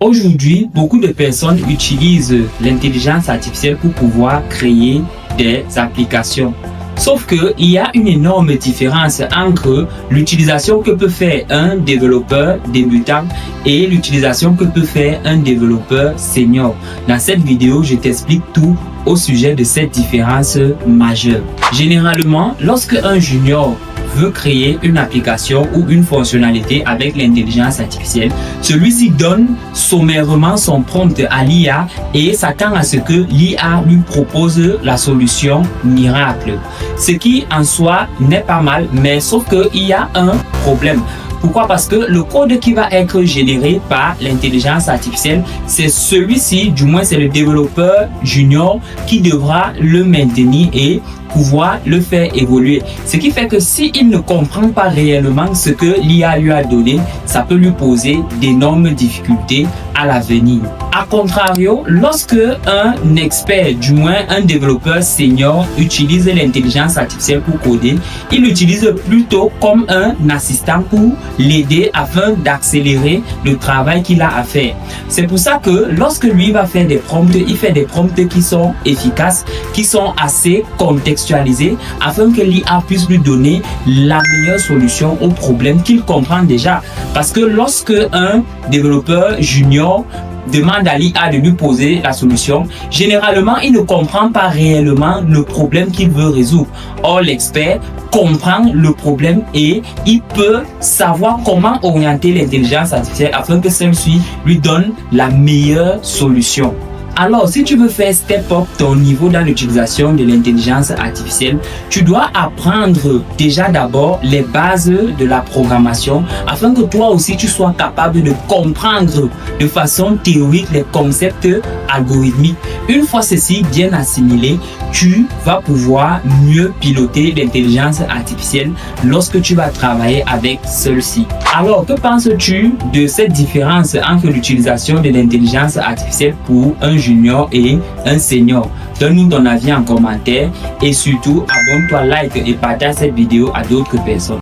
Aujourd'hui, beaucoup de personnes utilisent l'intelligence artificielle pour pouvoir créer des applications. Sauf qu'il y a une énorme différence entre l'utilisation que peut faire un développeur débutant et l'utilisation que peut faire un développeur senior. Dans cette vidéo, je t'explique tout au sujet de cette différence majeure. Généralement, lorsque un junior veut créer une application ou une fonctionnalité avec l'intelligence artificielle, celui-ci donne sommairement son prompt à l'IA et s'attend à ce que l'IA lui propose la solution miracle. Ce qui en soi n'est pas mal, mais sauf qu'il y a un problème. Pourquoi? Parce que le code qui va être généré par l'intelligence artificielle, c'est celui-ci, du moins c'est le développeur junior qui devra le maintenir et pouvoir le faire évoluer. Ce qui fait que s'il ne comprend pas réellement ce que l'IA lui a donné, ça peut lui poser d'énormes difficultés à l'avenir. A contrario, lorsque un expert, du moins un développeur senior, utilise l'intelligence artificielle pour coder, il l'utilise plutôt comme un assistant pour l'aider afin d'accélérer le travail qu'il a à faire. C'est pour ça que lorsque lui va faire des prompts, il fait des prompts qui sont efficaces, qui sont assez contextualisés afin que l'IA puisse lui donner la meilleure solution au problème qu'il comprend déjà. Parce que lorsque un développeur junior demande à l'IA de lui poser la solution, généralement, il ne comprend pas réellement le problème qu'il veut résoudre. Or, l'expert comprend le problème et il peut savoir comment orienter l'intelligence artificielle afin que celle-ci lui donne la meilleure solution. Alors, si tu veux faire step up ton niveau dans l'utilisation de l'intelligence artificielle, tu dois apprendre déjà d'abord les bases de la programmation afin que toi aussi tu sois capable de comprendre de façon théorique les concepts algorithmiques. Une fois ceci bien assimilé, tu vas pouvoir mieux piloter l'intelligence artificielle lorsque tu vas travailler avec celle-ci. Alors, que penses-tu de cette différence entre l'utilisation de l'intelligence artificielle pour un junior et un senior? Donne-nous ton avis en commentaire et surtout abonne-toi, like et partage cette vidéo à d'autres personnes.